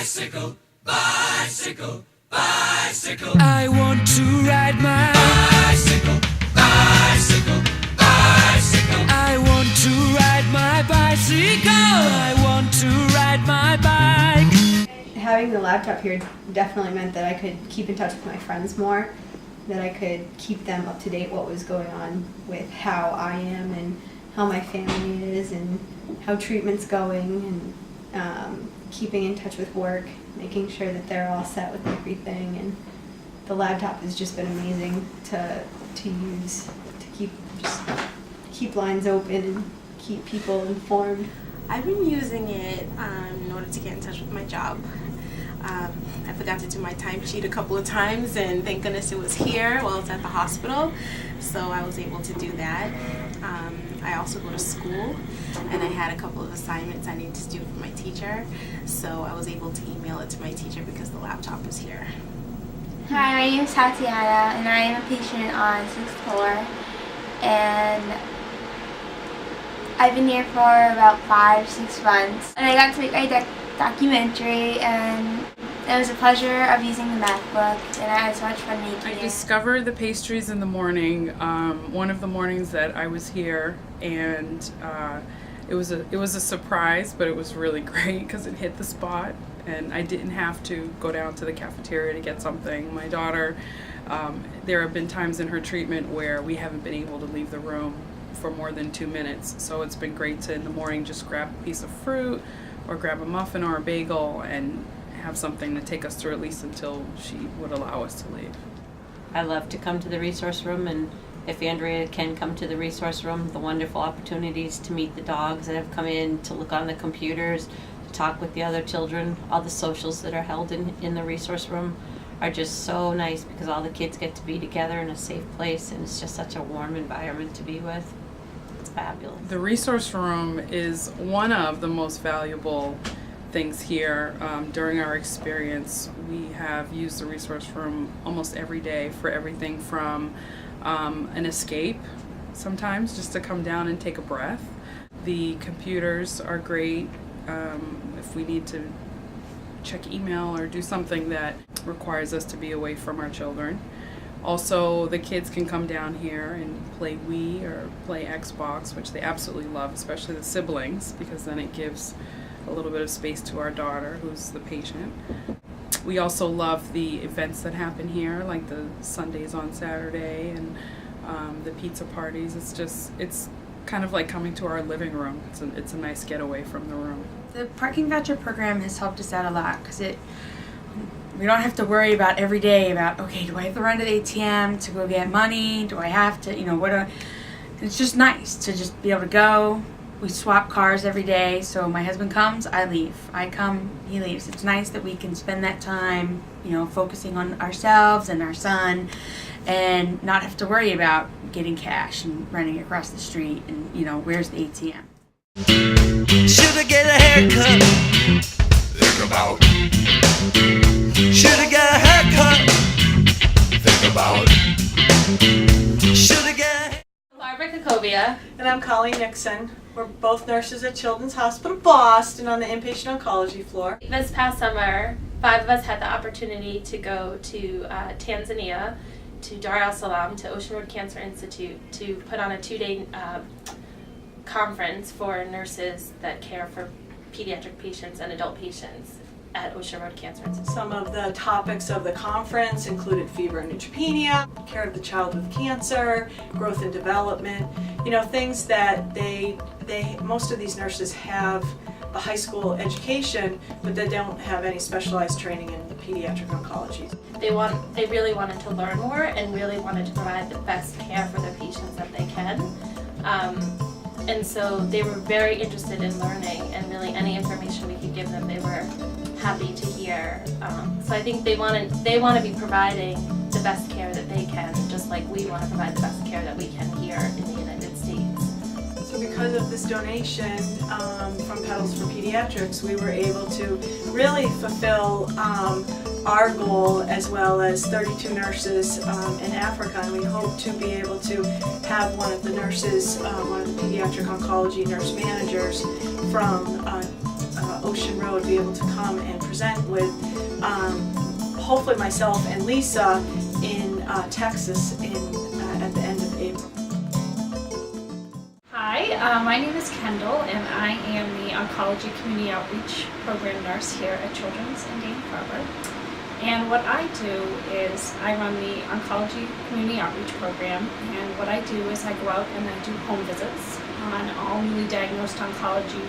Bicycle, bicycle, bicycle. I want to ride my bicycle, bicycle, bicycle. I want to ride my bicycle. I want to ride my bike. Having the laptop here definitely meant that I could keep in touch with my friends more, that I could keep them up to date what was going on with how I am and how my family is and how treatment's going, and keeping in touch with work, making sure that they're all set with everything. And the laptop has just been amazing to use to keep lines open and keep people informed. I've been using it in order to get in touch with my job. I forgot to do my timesheet a couple of times, and thank goodness it was here while I was at the hospital, so I was able to do that. I also go to school, and I had a couple of assignments I needed to do for my teacher, so I was able to email it to my teacher because the laptop was here. Hi, my name is Tatiana, and I am a patient on 6th floor, and I've been here for about 5-6 months, and I got to make my documentary, and it was a pleasure of using the math book, and I had so much fun making it. I discovered the pastries in the morning, one of the mornings that I was here, and it was a surprise, but it was really great because it hit the spot, and I didn't have to go down to the cafeteria to get something. My daughter, there have been times in her treatment where we haven't been able to leave the room for more than 2 minutes, so it's been great to in the morning just grab a piece of fruit or grab a muffin or a bagel and have something to take us through at least until she would allow us to leave. I love to come to the resource room, and if Andrea can come to the resource room, the wonderful opportunities to meet the dogs that have come in, to look on the computers, to talk with the other children, all the socials that are held in the resource room are just so nice because all the kids get to be together in a safe place, and it's just such a warm environment to be with. It's fabulous. The resource room is one of the most valuable things here. During our experience, we have used the resource room almost every day for everything from an escape, sometimes just to come down and take a breath. The computers are great if we need to check email or do something that requires us to be away from our children. Also, the kids can come down here and play Wii or play Xbox, which they absolutely love, especially the siblings, because then it gives a little bit of space to our daughter, who's the patient. We also love the events that happen here, like the Sundays on Saturday and the pizza parties. It's kind of like coming to our living room. It's a nice getaway from the room. The parking voucher program has helped us out a lot because we don't have to worry about every day about, okay, do I have to run to the ATM to go get money? Do I have to, it's just nice to just be able to go. We swap cars every day, so my husband comes, I leave. I come, he leaves. It's nice that we can spend that time, focusing on ourselves and our son, and not have to worry about getting cash and running across the street and, where's the ATM? Should I get a haircut? Think about, Should I get a haircut? think about. Should I get Barbara Kakovia. And I'm Colleen Nixon. We're both nurses at Children's Hospital Boston on the inpatient oncology floor. This past summer, 5 of us had the opportunity to go to Tanzania, to Dar es Salaam, to Ocean Road Cancer Institute to put on a 2-day conference for nurses that care for pediatric patients and adult patients at Ocean Road Cancer Institute. Some of the topics of the conference included fever and neutropenia, care of the child with cancer, growth and development, things that most of these nurses have a high school education, but they don't have any specialized training in pediatric oncology. They really wanted to learn more and really wanted to provide the best care for their patients that they can. And so they were very interested in learning, and really any information we could give them, they were happy to hear. So I think they want to be providing the best care that they can, just like we want to provide the best care that we can here in the United States. So because of this donation from Petals for Pediatrics, we were able to really fulfill our goal, as well as 32 nurses in Africa, and we hope to be able to have one of the nurses, one of the pediatric oncology nurse managers from Ocean Road, be able to come and present with hopefully myself and Lisa in Texas at the end of April. Hi, my name is Kendall, and I am the Oncology Community Outreach Program Nurse here at Children's in Dana-Farber. And what I do is I run the Oncology Community Outreach Program, and what I do is I go out and I do home visits on all newly diagnosed oncology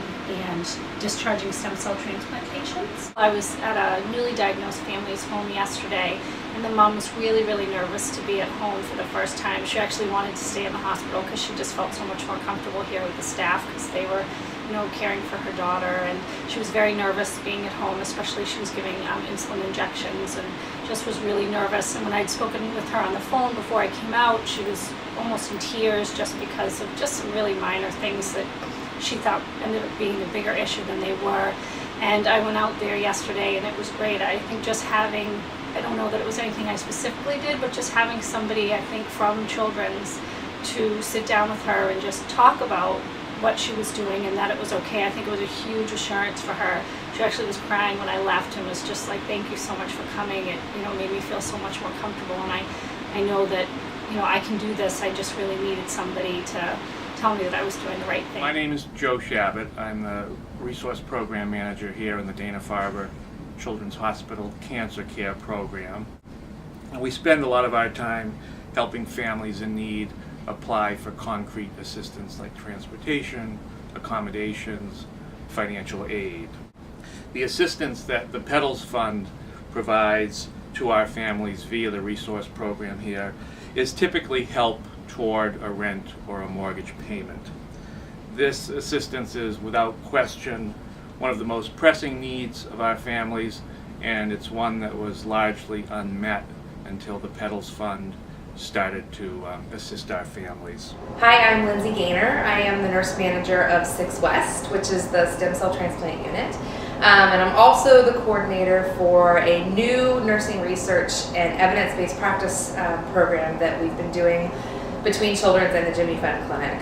and discharging stem cell transplant patients. I was at a newly diagnosed family's home yesterday, and the mom was really, really nervous to be at home for the first time. She actually wanted to stay in the hospital because she just felt so much more comfortable here with the staff because they were, caring for her daughter, and she was very nervous being at home, especially she was giving insulin injections and just was really nervous. And when I'd spoken with her on the phone before I came out, she was almost in tears just because of just some really minor things that she thought ended up being a bigger issue than they were. And I went out there yesterday and it was great. I think just having, I don't know that it was anything I specifically did, but just having somebody, I think, from Children's to sit down with her and just talk about what she was doing and that it was okay. I think it was a huge assurance for her. She actually was crying when I left and was just like, thank you so much for coming. It made me feel so much more comfortable, and I know that I can do this. I just really needed somebody to tell me that I was doing the right thing. My name is Joe Shabbat. I'm the Resource Program Manager here in the Dana-Farber Children's Hospital Cancer Care Program. And we spend a lot of our time helping families in need apply for concrete assistance like transportation, accommodations, financial aid. The assistance that the Petals Fund provides to our families via the resource program here is typically help toward a rent or a mortgage payment. This assistance is without question one of the most pressing needs of our families, and it's one that was largely unmet until the Petals Fund started to assist our families. Hi, I'm Lindsay Gaynor. I am the nurse manager of 6 West, which is the stem cell transplant unit. And I'm also the coordinator for a new nursing research and evidence-based practice program that we've been doing between Children's and the Jimmy Fund Clinic.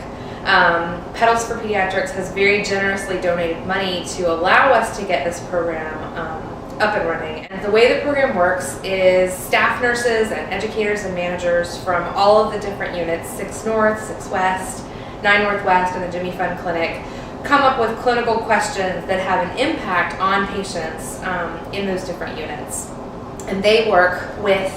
Petals for Pediatrics has very generously donated money to allow us to get this program up and running. And the way the program works is staff nurses and educators and managers from all of the different units, 6 North, 6 West, 9 Northwest, and the Jimmy Fund Clinic, come up with clinical questions that have an impact on patients in those different units. And they work with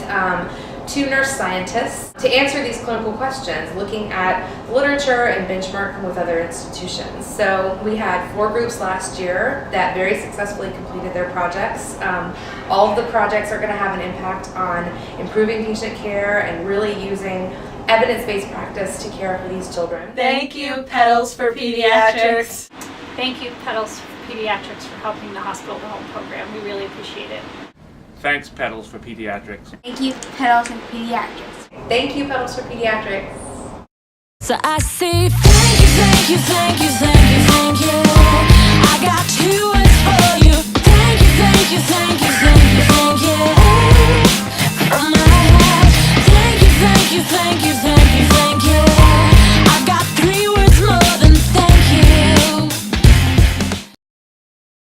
2 nurse scientists to answer these clinical questions, looking at literature and benchmarking with other institutions. So we had 4 groups last year that very successfully completed their projects. All of the projects are going to have an impact on improving patient care and really using evidence-based practice to care for these children. Thank you, Petals for Pediatrics. Thank you, Petals for Pediatrics, for helping the Hospital to Home program. We really appreciate it. Thanks, Petals for Pediatrics. Thank you, Petals and Pediatrics. Thank you, Petals for Pediatrics. So I say thank you, thank you, thank you, thank you, thank you.